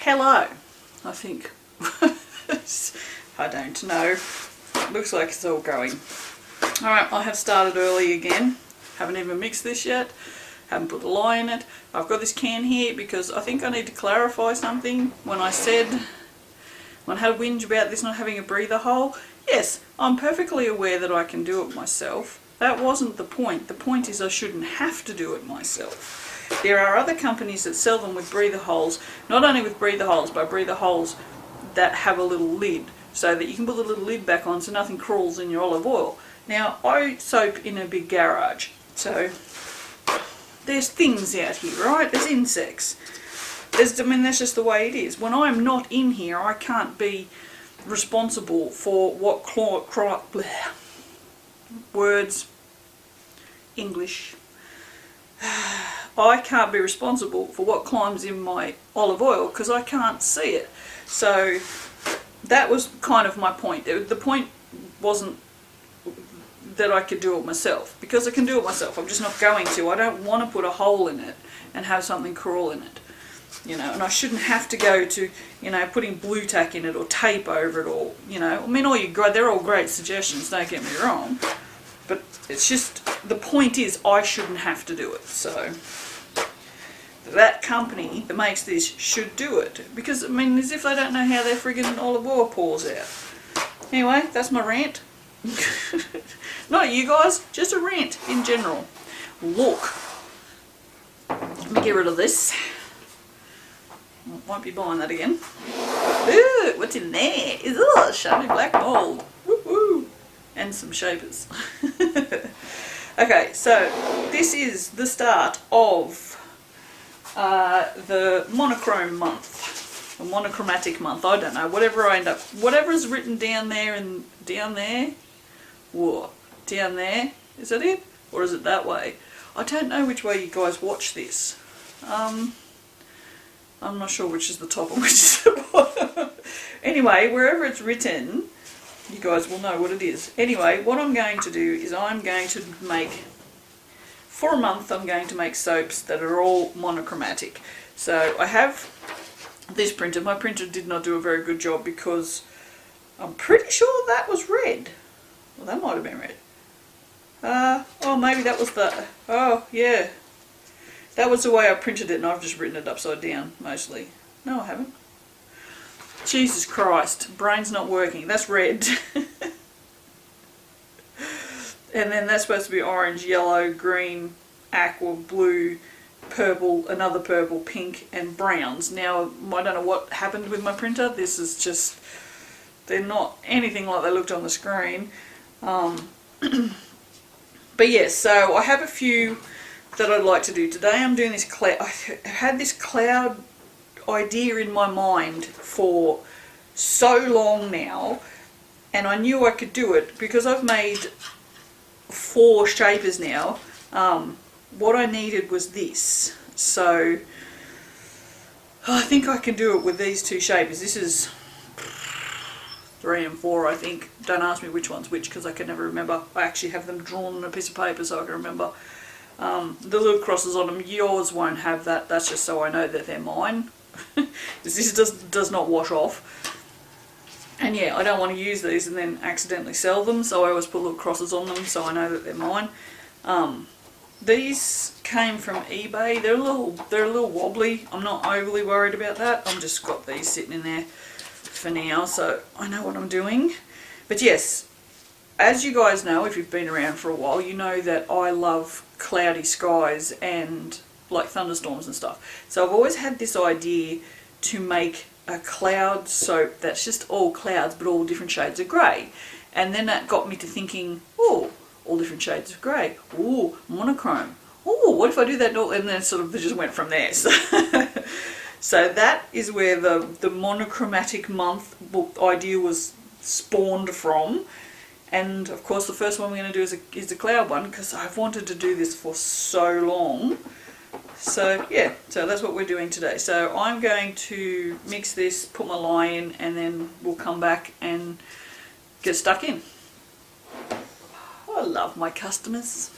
hello. I think. I don't know. Looks like it's all going. Alright, I have started early again. Haven't even mixed this yet. Haven't put the lye in it. I've got this can here because I think I need to clarify something. When I had a whinge about this not having a breather hole, yes, I'm perfectly aware that I can do it myself. That wasn't the point. The point is I shouldn't have to do it myself. There are other companies that sell them with breather holes, not only with breather holes, but breather holes that have a little lid, so that you can put the little lid back on so nothing crawls in your olive oil. Now, I soap in a big garage, so there's things out here, right? There's insects. I mean, that's just the way it is. When I'm not in here, I can't be responsible for what English. I can't be responsible for what climbs in my olive oil because I can't see it. So that was kind of my point. The point wasn't that I could do it myself, because I can do it myself. I'm just not going to. I don't want to put a hole in it and have something crawl in it, you know. And I shouldn't have to go to, you know, putting blue tack in it or tape over it, or, you know. I mean, they're all great suggestions. Don't get me wrong, but it's just the point is I shouldn't have to do it. So that company that makes this should do it, because I mean, as if they don't know how their friggin' olive oil pours out. Anyway, that's my rant. Not you guys, just a rant in general. Look, let me get rid of this. Won't be buying that again. Ooh, what's in there? Is a shiny black mold. Woo-hoo. And some shapers. Okay, so this is the start of the monochrome month, the monochromatic month. I don't know, whatever's written down there and down there. Whoa, down there, is that it? Or is it that way? I don't know which way you guys watch this. I'm not sure which is the top and which is the bottom. Anyway, wherever it's written, you guys will know what it is. Anyway, what I'm going to do is I'm going to make, for a month, I'm going to make soaps that are all monochromatic. So I have this printer. My printer did not do a very good job because I'm pretty sure that was red. Well, that might have been red. Oh, maybe that was the, oh, yeah. That was the way I printed it, and I've just written it upside down, mostly. No, I haven't. Jesus Christ, brain's not working. That's red. And then that's supposed to be orange, yellow, green, aqua, blue, purple, another purple, pink, and browns. Now, I don't know what happened with my printer. This is just, they're not anything like they looked on the screen. But yes, so I have a few that I'd like to do. Today I'm doing this cloud. I had this cloud idea in my mind for so long now, and I knew I could do it because I've made 4 shapers now. What I needed was this, so I think I can do it with these 2 shapers. This is 3 and 4, I think. Don't ask me which one's which because I can never remember. I actually have them drawn on a piece of paper so I can remember. The little crosses on them, yours won't have that. That's just so I know that they're mine. This does not wash off. And yeah, I don't want to use these and then accidentally sell them, so I always put little crosses on them so I know that they're mine. These came from eBay. They're a little wobbly. I'm not overly worried about that. I've just got these sitting in there for now, so I know what I'm doing. But yes, as you guys know, if you've been around for a while, you know that I love cloudy skies and like thunderstorms and stuff. So I've always had this idea to make a cloud soap that's just all clouds but all different shades of grey. And then that got me to thinking, oh, all different shades of grey. Oh, monochrome. Oh, what if I do that? And then sort of it just went from there. So that is where the monochromatic month idea was spawned from. And of course the first one we're going to do is the cloud one, because I've wanted to do this for so long. So yeah, so that's what we're doing today. So I'm going to mix this, put my lye in, and then we'll come back and get stuck in. I love my customers.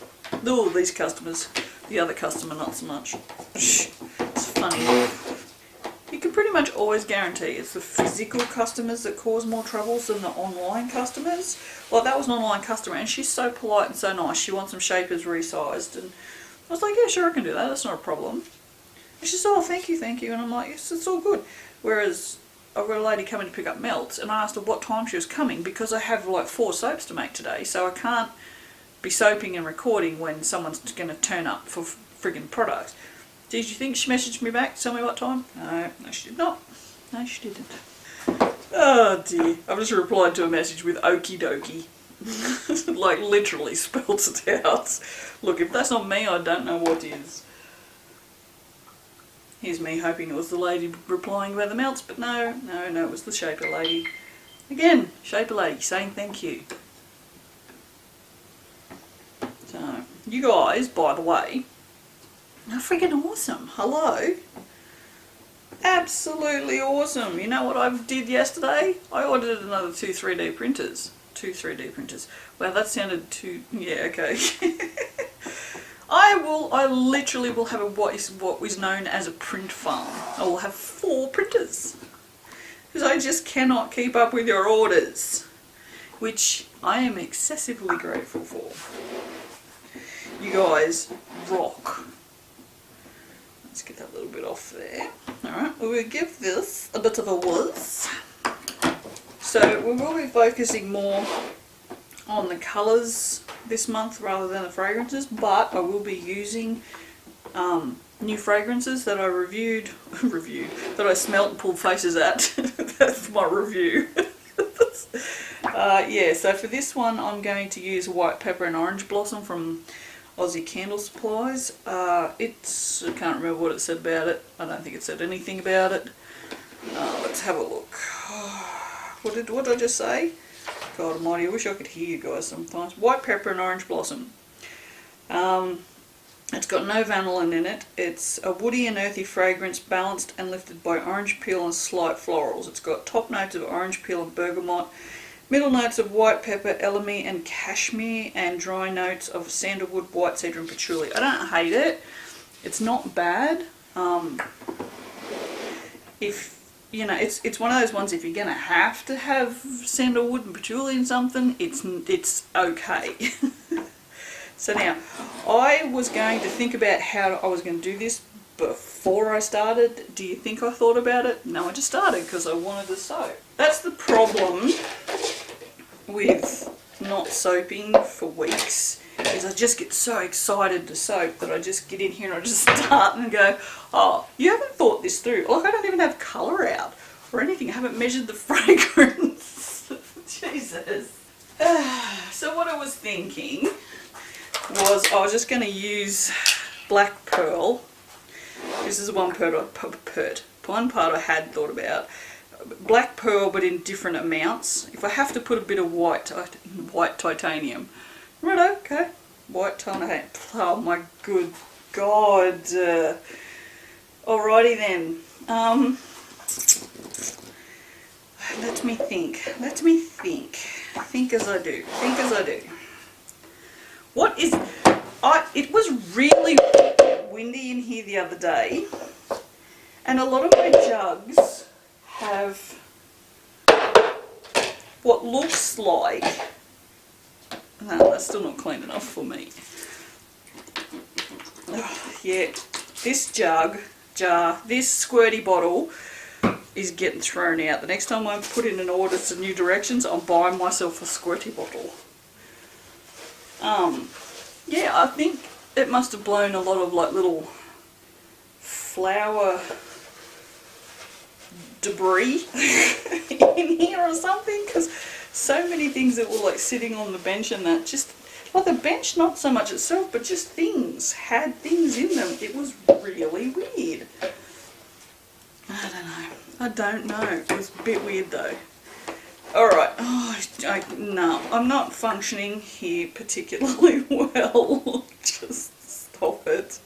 Oh, these customers. The other customer not so much. It's funny. can pretty much always guarantee it's the physical customers that cause more troubles than the online customers. Like, that was an online customer, and she's so polite and so nice. She wants some shapers resized, and I was like, yeah, sure, I can do that. That's not a problem. And she said, oh, thank you. And I'm like, yes, it's all good. Whereas I've got a lady coming to pick up melts, and I asked her what time she was coming, because I have like 4 soaps to make today, so I can't be soaping and recording when someone's going to turn up for friggin' product. Did you think she messaged me back to tell me what time? No, she did not. No, she didn't. Oh dear. I've just replied to a message with okie dokie. Like, literally spells it out. Look, if that's not me, I don't know what is. Here's me hoping it was the lady replying about the melts, but no, it was the shaper lady. Again, shaper lady saying thank you. So, you guys, by the way, are freaking awesome. Hello. Absolutely awesome. You know what I did yesterday? I ordered another 2 3D printers. 2 3D printers. Wow, that sounded too... Yeah, okay. I literally will have what is known as a print farm. I will have 4 printers. Because I just cannot keep up with your orders. Which I am excessively grateful for. You guys rock. Let's get that little bit off there. Alright, we'll give this a bit of a whiz. So we will be focusing more on the colours this month rather than the fragrances, but I will be using new fragrances that I reviewed, that I smelt and pulled faces at. That's my review. Yeah, so for this one I'm going to use White Pepper and Orange Blossom from Aussie Candle Supplies. I can't remember what it said about it. I don't think it said anything about it. Let's have a look. What did I just say? God almighty, I wish I could hear you guys sometimes. White Pepper and Orange Blossom. It's got no vanillin in it. It's a woody and earthy fragrance balanced and lifted by orange peel and slight florals. It's got top notes of orange peel and bergamot, middle notes of white pepper, elemi and cashmere, and dry notes of sandalwood, white cedar and patchouli. I don't hate it. It's not bad. If you know, it's one of those ones, if you're gonna have to have sandalwood and patchouli in something, it's okay. So now, I was going to think about how I was going to do this before I started. Do you think I thought about it? No, I just started because I wanted to soap. That's the problem with not soaping for weeks, is I just get so excited to soap that I just get in here and I just start and go, oh, you haven't thought this through. Like, I don't even have colour out or anything. I haven't measured the fragrance. Jesus. So what I was thinking was I was just going to use Black Pearl. This is one part I had thought about. Black Pearl, but in different amounts. If I have to put a bit of white titanium. Right, okay. White titanium. Oh my good God. Alrighty then. Let me think. Think as I do. It was really windy in here the other day, and a lot of my jugs have what looks like, no, that's still not clean enough for me. Yeah, this jar, this squirty bottle is getting thrown out. The next time I put in an order to New Directions, I'm buying myself a squirty bottle. Yeah, I think it must have blown a lot of like little flower debris in here or something, because so many things that were like sitting on the bench and that, just like the bench, not so much itself, but just things had things in them. It was really weird. I don't know. It was a bit weird though. Alright, no, I'm not functioning here particularly well. Just stop it.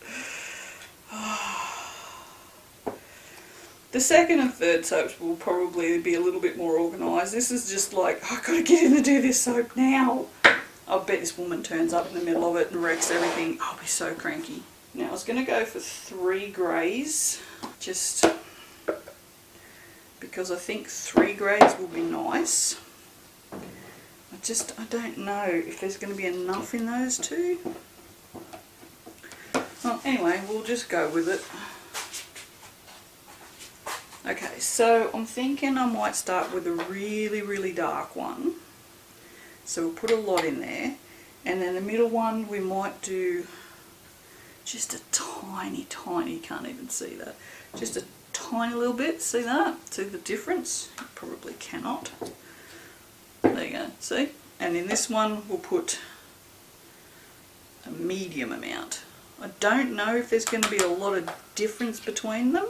The second and third soaps will probably be a little bit more organised. This is just like, I've got to get in and do this soap now. I bet this woman turns up in the middle of it and wrecks everything. I'll be so cranky. Now I was going to go for 3 greys, just because I think 3 grades will be nice. I don't know if there's going to be enough in those 2. Well, anyway, we'll just go with it. Okay, so I'm thinking I might start with a really, really dark one. So we'll put a lot in there. And then the middle one we might do just a tiny, tiny, can't even see that. Just a tiny little bit, see that? See the difference? You probably cannot. There you go, see? And in this one we'll put a medium amount. I don't know if there's going to be a lot of difference between them,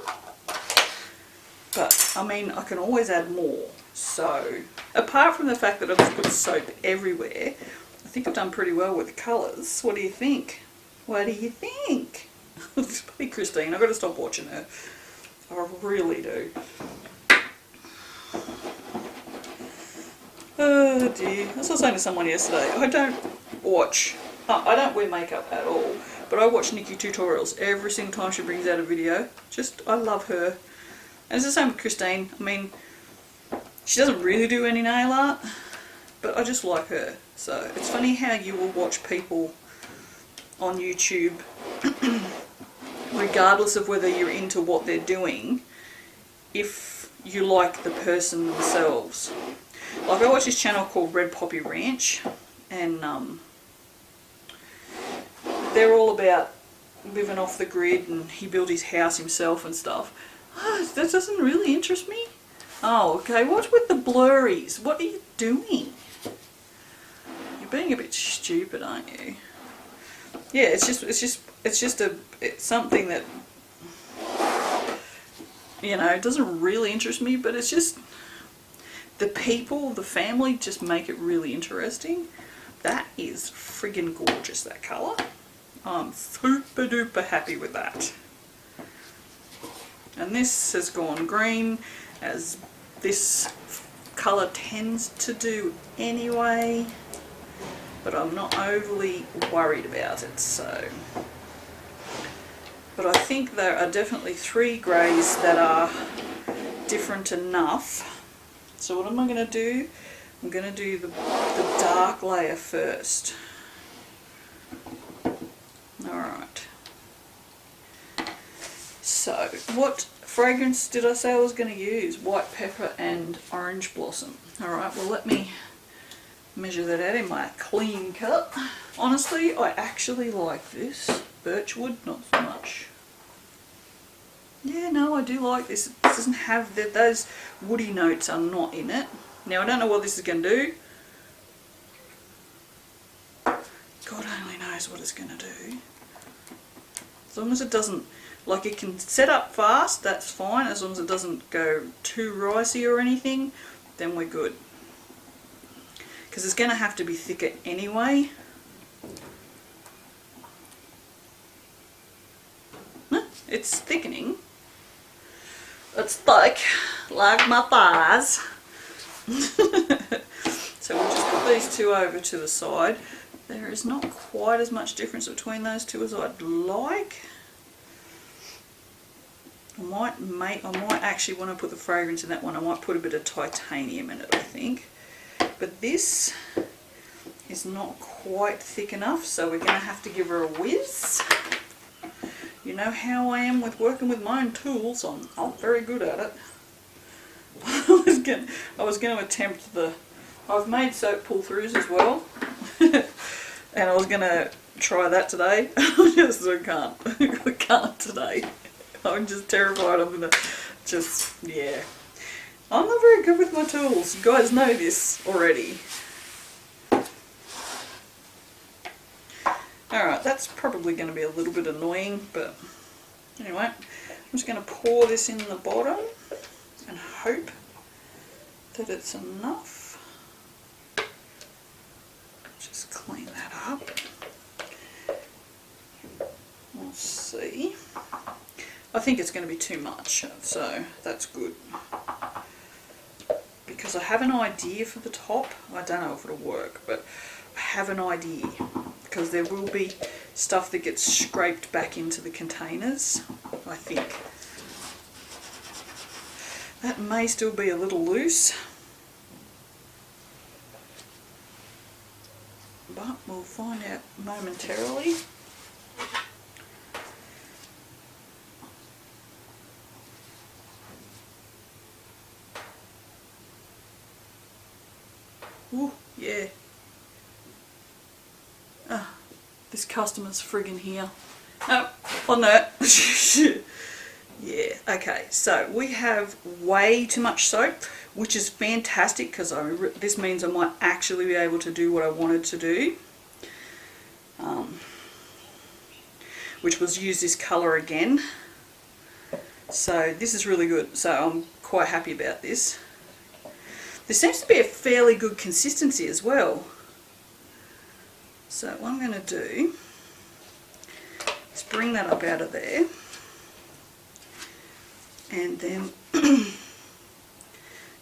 but I mean I can always add more. So apart from the fact that I've just put soap everywhere, I think I've done pretty well with the colours. What do you think? What do you think? It's bloody Christine, I've got to stop watching her. I really do. Oh dear. I was saying to someone yesterday, I don't wear makeup at all, but I watch Nikki tutorials every single time she brings out a video. I love her. And it's the same with Christine. I mean, she doesn't really do any nail art, but I just like her. So it's funny how you will watch people on YouTube regardless of whether you're into what they're doing, if you like the person themselves. Like I watch this channel called Red Poppy Ranch, and they're all about living off the grid, and he built his house himself and stuff. Oh, that doesn't really interest me. Oh, okay, what's with the blurries? What are you doing? You're being a bit stupid, aren't you? Yeah, it's something that, you know, doesn't really interest me, but it's just the people, the family just make it really interesting. That is friggin' gorgeous, that colour. I'm super duper happy with that. And this has gone green, as this colour tends to do anyway, but I'm not overly worried about it. So, but I think there are definitely 3 greys that are different enough. So what am I going to do? I'm going to do the dark layer first. Alright. So, what fragrance did I say I was going to use? White pepper and orange blossom. Alright, well let me measure that out in my clean cup. Honestly, I actually like this. Birchwood, not so much. Yeah, no, I do like this. It doesn't have those woody notes are not in it. Now, I don't know what this is going to do. God only knows what it's going to do. As long as it doesn't, like it can set up fast, that's fine. As long as it doesn't go too ricey or anything, then we're good. Because it's going to have to be thicker anyway. It's thickening. It's thick, like my thighs. So we'll just put these 2 over to the side. There is not quite as much difference between those 2 as I'd like. I might actually want to put the fragrance in that one. I might put a bit of titanium in it, I think. But this is not quite thick enough, so we're going to have to give her a whiz. You know how I am with working with my own tools. I'm not very good at it. I was going to attempt I've made soap pull-throughs as well. And I was going to try that today. I can't. I can't today. I'm just terrified I'm going to yeah. I'm not very good with my tools. You guys know this already. Alright, that's probably going to be a little bit annoying, but anyway, I'm just going to pour this in the bottom and hope that it's enough. Just clean that up. We'll see. I think it's going to be too much, so that's good. Because I have an idea for the top. I don't know if it'll work, but I have an idea. Because there will be stuff that gets scraped back into the containers, I think. That may still be a little loose, but we'll find out momentarily. Ooh, yeah. This customer's friggin' here. No, on that. Yeah, okay, so we have way too much soap, which is fantastic because this means I might actually be able to do what I wanted to do, which was use this colour again. So this is really good, so I'm quite happy about this. There seems to be a fairly good consistency as well. So what I'm going to do is bring that up out of there. And then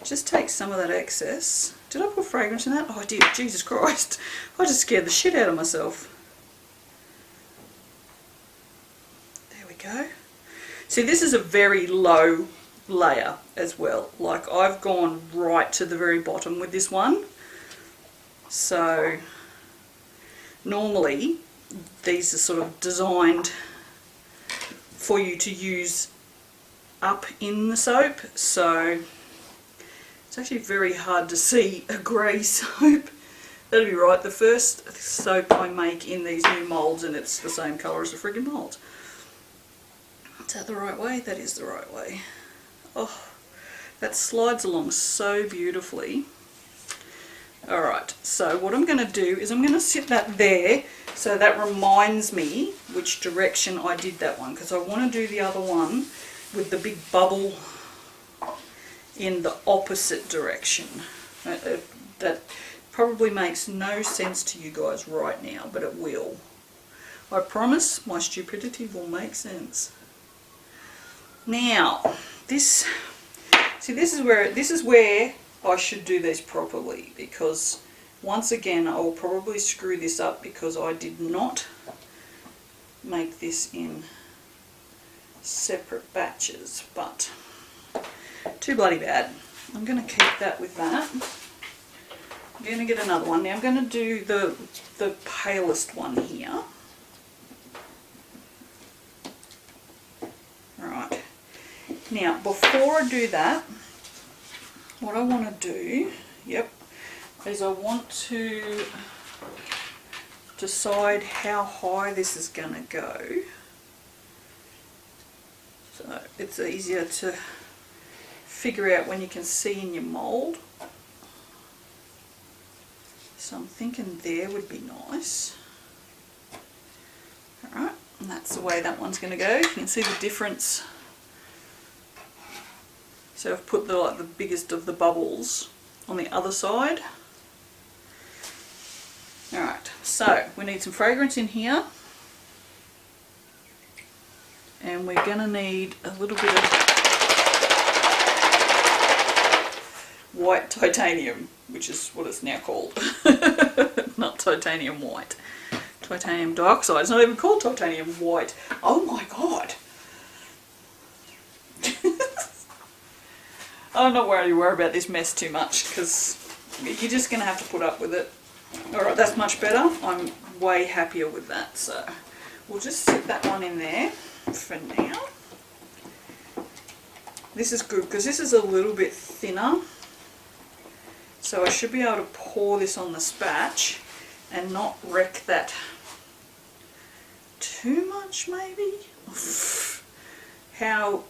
just take some of that excess. Did I put fragrance in that? Oh, I did. Jesus Christ. I just scared the shit out of myself. There we go. See, this is a very low layer as well. Like, I've gone right to the very bottom with this one. So normally these are sort of designed for you to use up in the soap, so it's actually very hard to see a grey soap. That'll be right, the first soap I make in these new moulds, and it's the same colour as the friggin' moulds. Is that the right way? That is the right way. Oh, that slides along so beautifully. Alright, so what I'm going to do is I'm going to sit that there, so that reminds me which direction I did that one, because I want to do the other one with the big bubble in the opposite direction. That probably makes no sense to you guys right now, but it will. I promise my stupidity will make sense. Now, this is where I should do these properly, because once again I will probably screw this up because I did not make this in separate batches, but too bloody bad. I'm going to keep that with that. I'm going to get another one. Now I'm going to do the palest one here. Right. Now before I do that, what I want to do, is I want to decide how high this is going to go. So it's easier to figure out when you can see in your mould. So I'm thinking there would be nice. Alright, and that's the way that one's going to go. You can see the difference. So I've put the biggest of the bubbles on the other side. Alright, so we need some fragrance in here. And we're going to need a little bit of white titanium, which is what it's now called. Not titanium white. Titanium dioxide. It's not even called titanium white. Oh my god. I'm not worried about this mess too much, because you're just going to have to put up with it. Alright, that's much better. I'm way happier with that. So we'll just sit that one in there for now. This is good because this is a little bit thinner, so I should be able to pour this on the spatch and not wreck that too much, maybe. How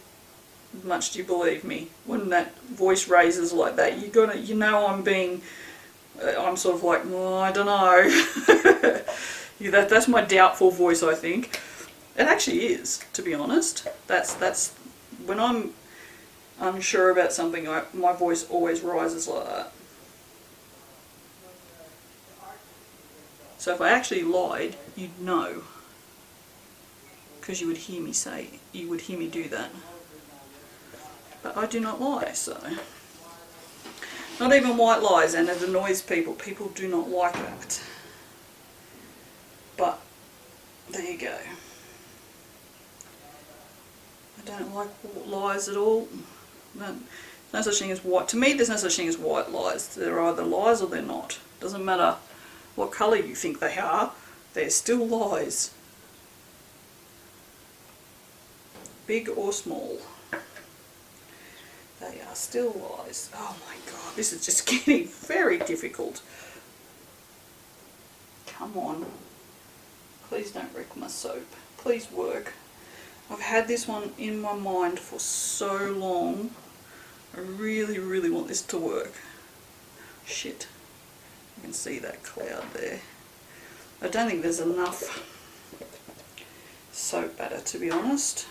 much do you believe me when that voice raises like that? You know I'm sort of like, well, I don't know. Yeah, that's my doubtful voice, I think. It actually is, to be honest. That's when I'm unsure about something, my voice always rises like that. So if I actually lied, you'd know, because you would hear me do that. But I do not lie, so not even white lies, and it annoys people. People do not like that. But there you go. I don't like lies at all. No such thing as white. To me, there's no such thing as white lies. They're either lies or they're not. Doesn't matter what colour you think they are, they're still lies. Big or small. They are still lies. Oh my god, this is just getting very difficult. Come on. Please don't wreck my soap. Please work. I've had this one in my mind for so long. I really, really want this to work. Shit. You can see that cloud there. I don't think there's enough soap batter, to be honest.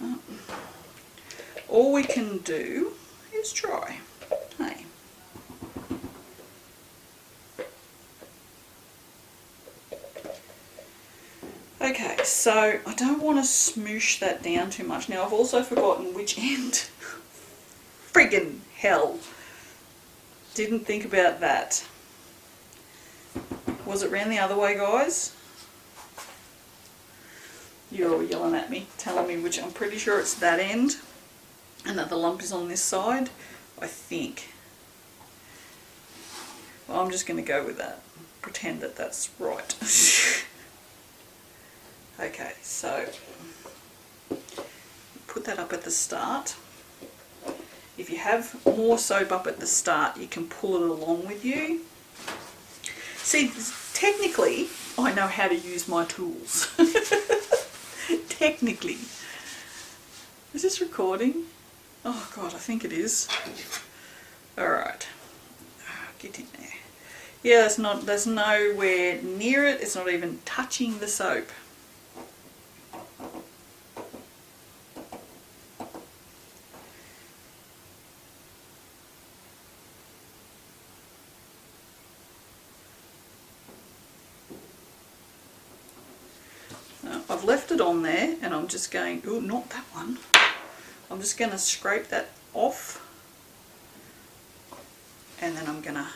Oh. All we can do is try. Hey. Okay, so I don't want to smoosh that down too much. Now I've also forgotten which end. Friggin' hell. Didn't think about that. Was it round the other way, guys? You're all yelling at me, telling me which. I'm pretty sure it's that end and that the lump is on this side, I think. Well, I'm just going to go with that. Pretend that that's right. Okay, so put that up at the start. If you have more soap up at the start, you can pull it along with you. See, technically, I know how to use my tools. Technically. Is this recording? Oh god, I think it is. Alright. Get in there. Yeah, there's nowhere near it. It's not even touching the soap. I've left it on there and I'm just going, oh, not that one. I'm just going to scrape that off and then I'm going to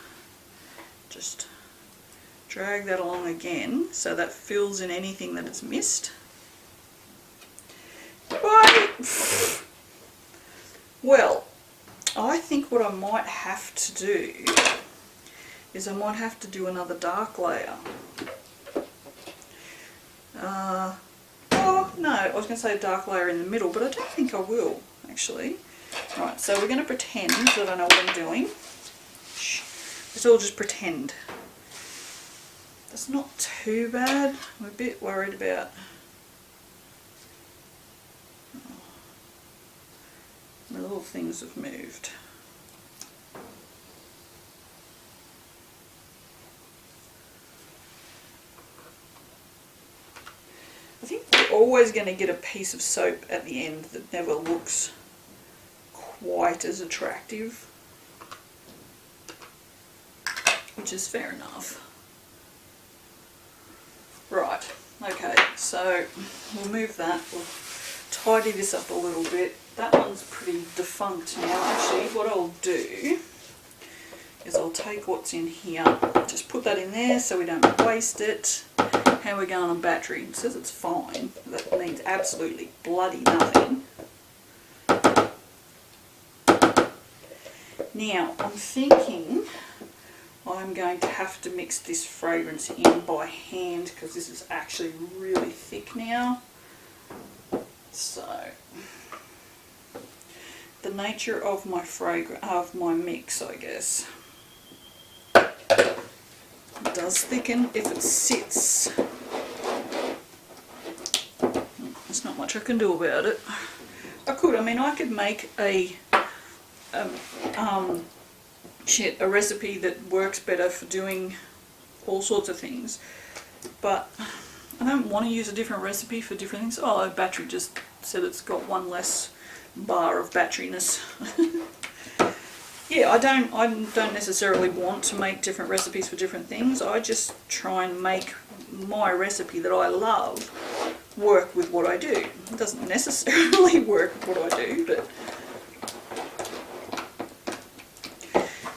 just drag that along again so that fills in anything that it's missed. Right. Well, I think what I might have to do is I might have to do another dark layer. Oh no, I was going to say a dark layer in the middle, but I don't think I will, actually. Right, so we're going to pretend that I know what I'm doing. Shh. Let's all just pretend. That's not too bad. I'm a bit worried about... Oh, my little things have moved. I think we're always going to get a piece of soap at the end that never looks quite as attractive, which is fair enough. Right, okay, so we'll move that, we'll tidy this up a little bit. That one's pretty defunct now. Actually, what I'll do is I'll take what's in here, just put that in there so we don't waste it. How we're going on battery? It says it's fine. That means absolutely bloody nothing. Now, I'm thinking I'm going to have to mix this fragrance in by hand because this is actually really thick now. So, the nature of my mix, I guess. It does thicken if it sits. There's not much I can do about it. I could make a recipe that works better for doing all sorts of things, but I don't want to use a different recipe for different things. Oh, battery just said it's got one less bar of batteryness. Yeah, I don't necessarily want to make different recipes for different things. I just try and make my recipe that I love work with what I do. It doesn't necessarily work with what I do, but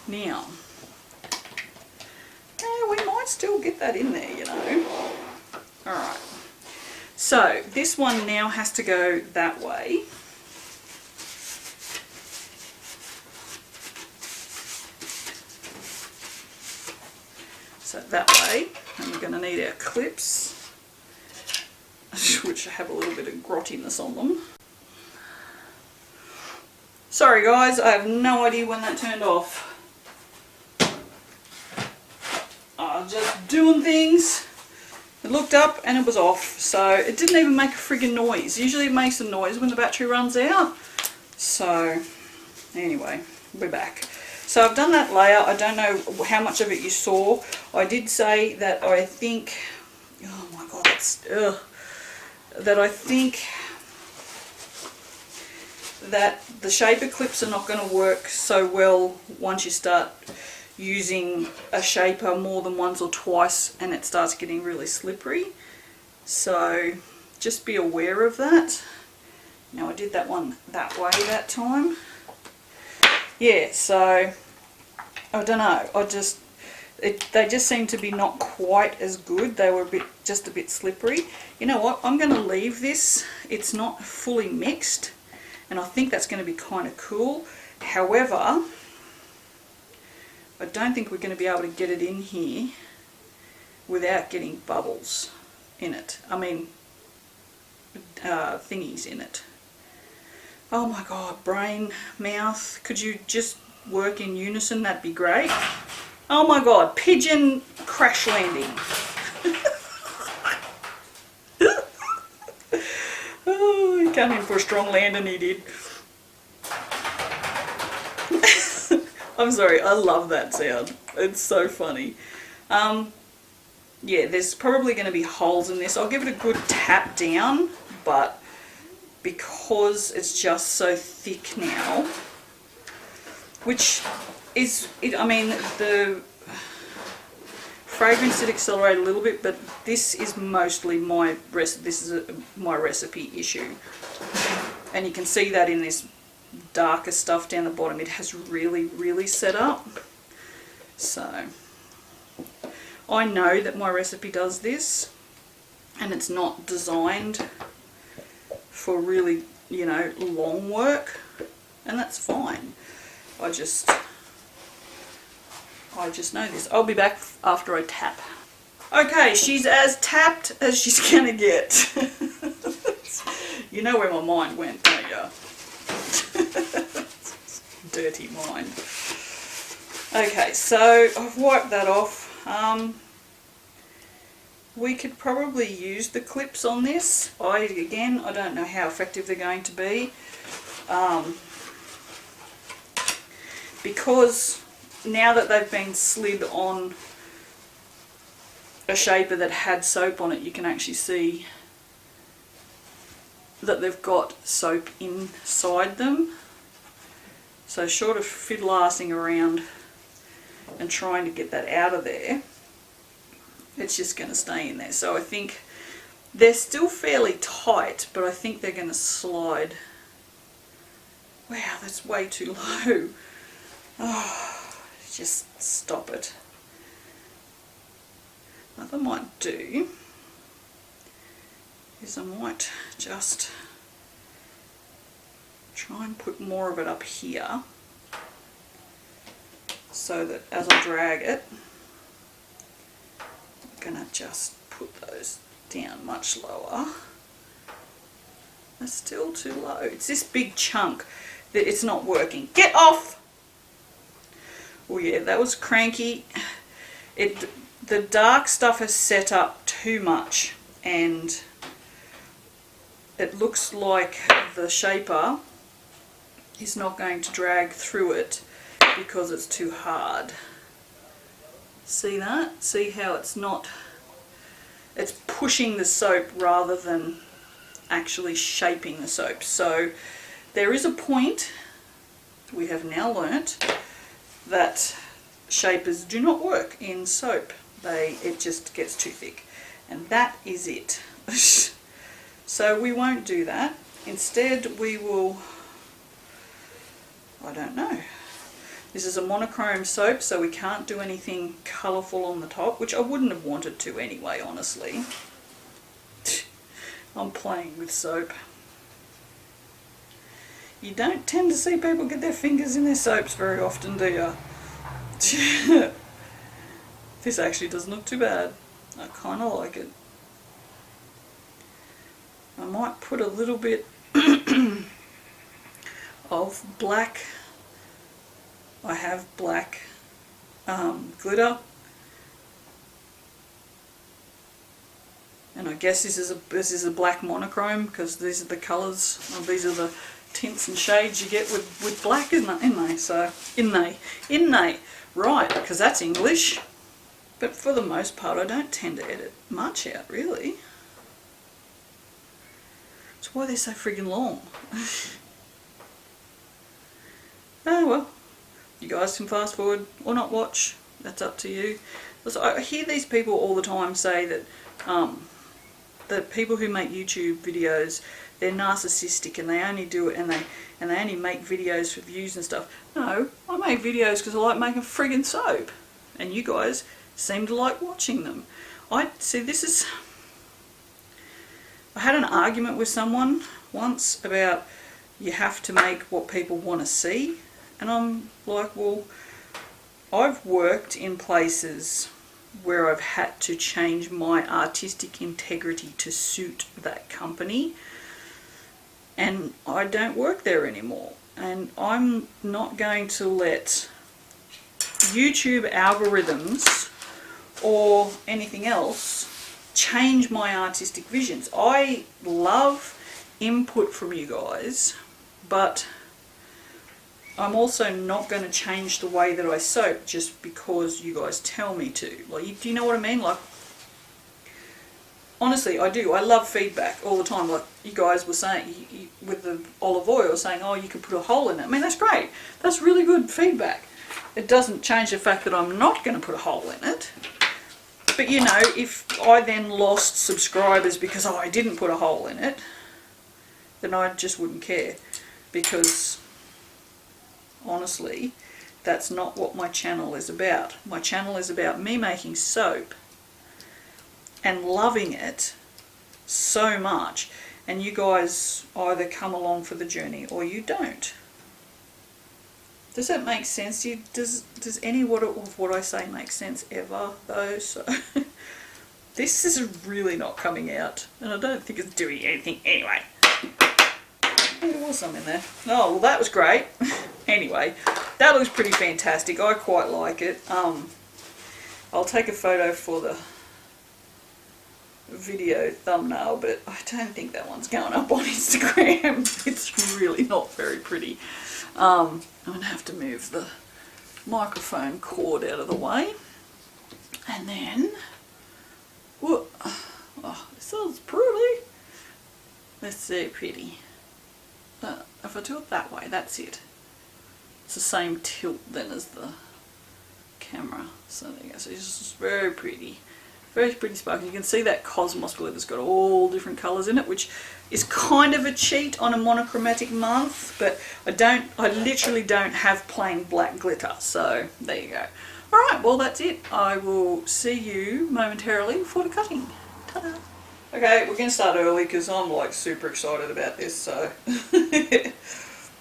now, we might still get that in there, you know. Alright, so this one now has to go that way. So that way, and we're going to need our clips, which have a little bit of grottiness on them. Sorry guys, I have no idea when that turned off. I was just doing things. It looked up and it was off, so it didn't even make a friggin' noise. Usually it makes a noise when the battery runs out. So anyway, we're back. So I've done that layer. I don't know how much of it you saw. I did say that I think, oh my god, that I think that the shaper clips are not going to work so well once you start using a shaper more than once or twice and it starts getting really slippery. So just be aware of that. Now I did that one that way that time. Yeah, so I don't know, they just seem to be not quite as good. They were just a bit slippery. You know what, I'm going to leave this. It's not fully mixed and I think that's going to be kind of cool. However, I don't think we're going to be able to get it in here without getting bubbles in it. I mean, thingies in it. Oh my god, brain, mouth, could you just work in unison? That'd be great. Oh my god, pigeon crash landing. Oh, he came in for a strong land and he did. I'm sorry, I love that sound. It's so funny. Yeah, there's probably going to be holes in this. I'll give it a good tap down, but because it's just so thick now, which is, I mean, the fragrance did accelerate a little bit, but this is mostly my my recipe issue. And you can see that in this darker stuff down the bottom. It has really set up. So I know that my recipe does this and it's not designed for really, you know, long work, and that's fine. I just know this. I'll be back after I tap. Okay, she's as tapped as she's gonna get. You know where my mind went, don't you? Dirty mind. Okay, so I've wiped that off. We could probably use the clips on this. I don't know how effective they're going to be. Because now that they've been slid on a shaper that had soap on it, you can actually see that they've got soap inside them. So short of fiddle-arsing around and trying to get that out of there, it's just going to stay in there. So I think they're still fairly tight, but I think they're going to slide. Wow, that's way too low. Oh, just stop it. What I might do is I might just try and put more of it up here so that as I drag it, I'm going to just put those down much lower. They're still too low. It's this big chunk that it's not working. Get off! Oh yeah, that was cranky. The dark stuff has set up too much and it looks like the shaper is not going to drag through it because it's too hard. See that? See how it's pushing the soap rather than actually shaping the soap. So there is a point, we have now learnt, that shapers do not work in soap. It just gets too thick, and that is it. So we won't do that. Instead we will, I don't know, this is a monochrome soap, so we can't do anything colourful on the top, which I wouldn't have wanted to anyway, honestly. I'm playing with soap. You don't tend to see people get their fingers in their soaps very often, do you? This actually doesn't look too bad. I kind of like it. I might put a little bit of black. I have black glitter, and I guess this is a black monochrome because these are the colours. These are the tints and shades you get with black, isn't they? So right, because that's English. But for the most part, I don't tend to edit much out, really. That's why they're so friggin' long. Oh well, you guys can fast forward or not watch. That's up to you. I hear these people all the time say that that people who make YouTube videos, they're narcissistic and they only do it and they only make videos for views and stuff. No, I make videos because I like making friggin' soap, and you guys seem to like watching them. I had an argument with someone once about you have to make what people want to see, and I'm like, well, I've worked in places where I've had to change my artistic integrity to suit that company, and I don't work there anymore, and I'm not going to let YouTube algorithms or anything else change my artistic visions. I love input from you guys, but I'm also not going to change the way that I soap just because you guys tell me to. Like, do you know what I mean? Like, honestly, I do. I love feedback all the time. Like you guys were saying with the olive oil, saying, oh, you could put a hole in it. I mean, that's great. That's really good feedback. It doesn't change the fact that I'm not going to put a hole in it. But you know, if I then lost subscribers because I didn't put a hole in it, then I just wouldn't care. Because honestly, that's not what my channel is about. My channel is about me making soap and loving it so much, and you guys either come along for the journey or you don't. Does that make sense? Does any of what I say make sense ever, though? So this is really not coming out, and I don't think it's doing anything anyway. There was some in there. Oh, well, that was great. Anyway, that looks pretty fantastic. I quite like it. I'll take a photo for the video thumbnail, but I don't think that one's going up on Instagram. It's really not very pretty. I'm going to have to move the microphone cord out of the way. And then, whoa, oh, this is pretty. Let's see, pretty. If I do it that way, that's it. It's the same tilt then as the camera. So there you go. So it's just very pretty. Very pretty sparkly. You can see that Cosmos glue that's got all different colours in it, which is kind of a cheat on a monochromatic month, but I literally don't have plain black glitter, so there you go. Alright, well that's it. I will see you momentarily for the cutting. Ta-da! Okay, we're going to start early because I'm like super excited about this, so I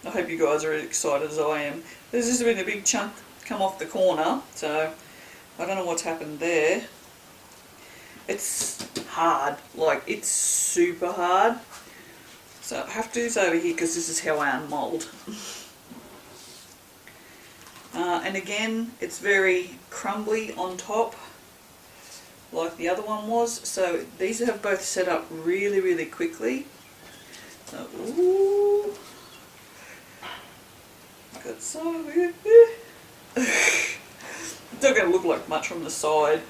hope you guys are as excited as I am. There's just been a big chunk come off the corner, so I don't know what's happened there. It's hard, like it's super hard. So I have to do this over here because this is how I unmold. And again, it's very crumbly on top, like the other one was. So these have both set up really, really quickly. So, ooh, got some. It's not going to look like much from the side.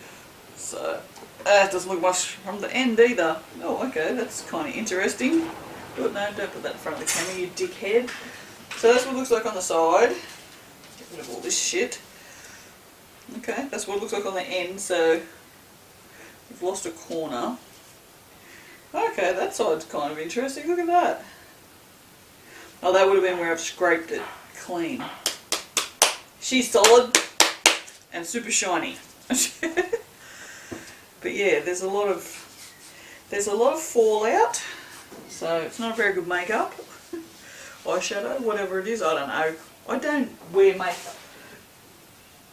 So. It doesn't look much from the end either. Oh, okay, that's kind of interesting. But no, don't put that in front of the camera, you dickhead. So that's what it looks like on the side. Get rid of all this shit. Okay, that's what it looks like on the end, so we've lost a corner. Okay, that side's kind of interesting, look at that. Oh, that would have been where I've scraped it clean. She's solid and super shiny. But yeah, there's a lot of fallout, so it's not a very good makeup. Eyeshadow, whatever it is, I don't know. I don't wear makeup.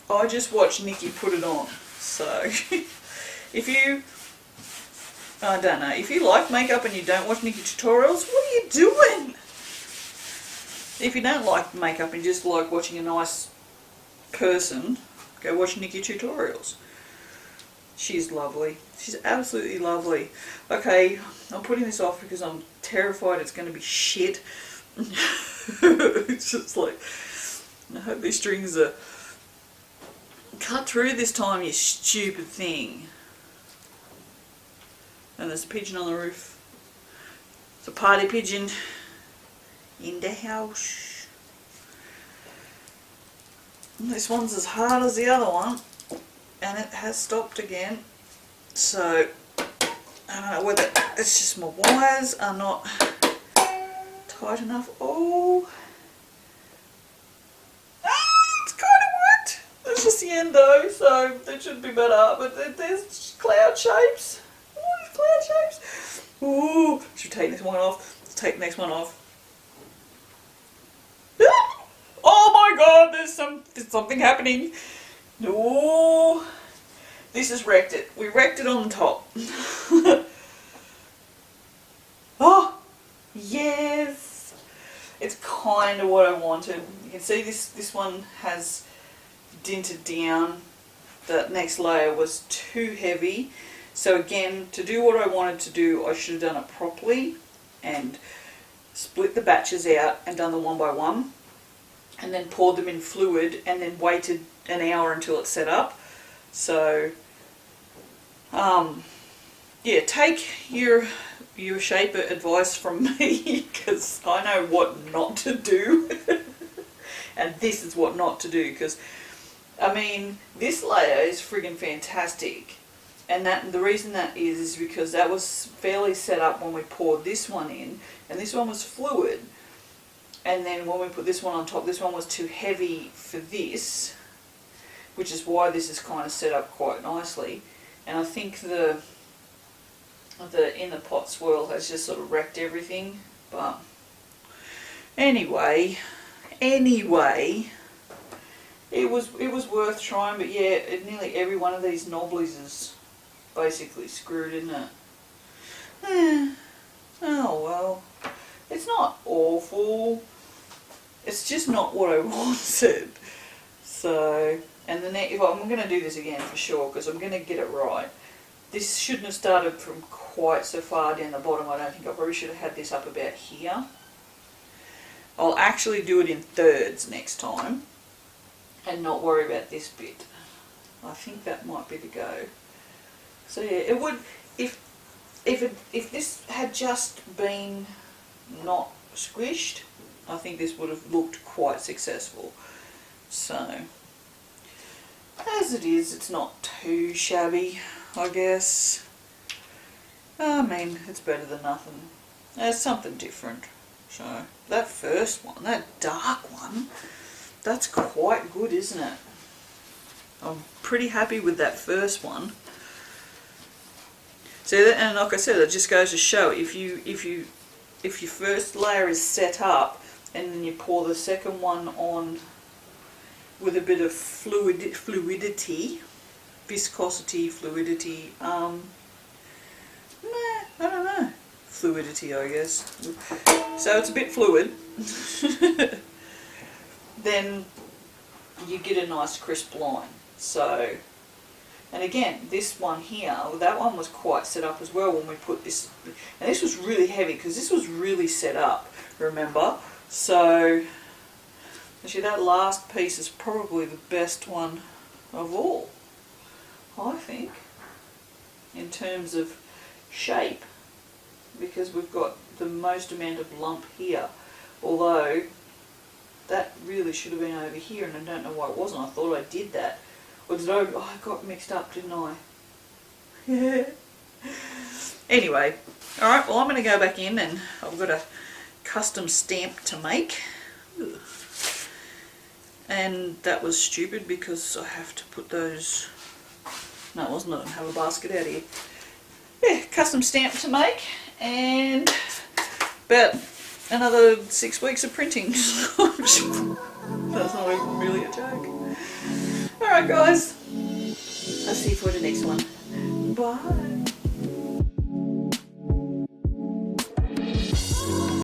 I just watch Nikki put it on. So if you, I don't know, if you like makeup and you don't watch Nikki tutorials, what are you doing? If you don't like makeup and you just like watching a nice person, go watch Nikki tutorials. She's lovely. She's absolutely lovely. Okay, I'm putting this off because I'm terrified it's going to be shit. It's just like, I hope these strings are cut through this time, you stupid thing. And there's a pigeon on the roof. It's a party pigeon in the house. This one's as hard as the other one, and it has stopped again. So I don't know whether it's just my wires are not tight enough. Oh, it's kind of worked. That's just the end though, so that should be better. But there's cloud shapes. Oh, these cloud shapes. Ooh, should we take this one off? Let's take the next one off. Oh my God, there's something happening. No, this has wrecked it. We wrecked it on the top. Oh, yes. It's kind of what I wanted. You can see this one has dinted down. That next layer was too heavy. So again, to do what I wanted to do, I should have done it properly and split the batches out and done them one by one, and then poured them in fluid and then waited an hour until it's set up. So yeah, take your shaper advice from me, because I know what not to do. And this is what not to do, because I mean, this layer is friggin' fantastic, and the reason that is because that was fairly set up when we poured this one in, and this one was fluid. And then when we put this one on top, this one was too heavy for this, which is why this is kind of set up quite nicely. And I think the inner pot swirl has just sort of wrecked everything. But anyway, it was worth trying. But yeah, nearly every one of these knobblies is basically screwed, isn't it? Oh well. It's not awful. It's just not what I wanted. So, and the next, well, I'm going to do this again for sure, because I'm going to get it right. This shouldn't have started from quite so far down the bottom. I don't think I probably should have had this up about here. I'll actually do it in thirds next time and not worry about this bit. I think that might be the go. So yeah, it would, if this had just been not squished, I think this would have looked quite successful. So as it is, it's not too shabby, I guess. I mean, it's better than nothing. There's something different. So that first one, that dark one, that's quite good, isn't it? I'm pretty happy with that first one. So that, and like I said, it just goes to show, if your first layer is set up and then you pour the second one on with a bit of fluidity, viscosity, fluidity, I don't know, fluidity, I guess. So it's a bit fluid. Then you get a nice crisp line. So, and again, this one here, that one was quite set up as well when we put this, and this was really heavy because this was really set up, remember? So, actually that last piece is probably the best one of all, I think, in terms of shape, because we've got the most amount of lump here, although that really should have been over here, and I don't know why it wasn't. I thought I did that. Or did I got mixed up, didn't I? Yeah. Anyway, alright, well I'm going to go back in, and I've got a custom stamp to make. And that was stupid because I have to put those... No, it wasn't. I don't have a basket out here. Yeah, custom stamp to make, and about another 6 weeks of printing. That's not even really a joke. Alright guys, I'll see you for the next one. Bye.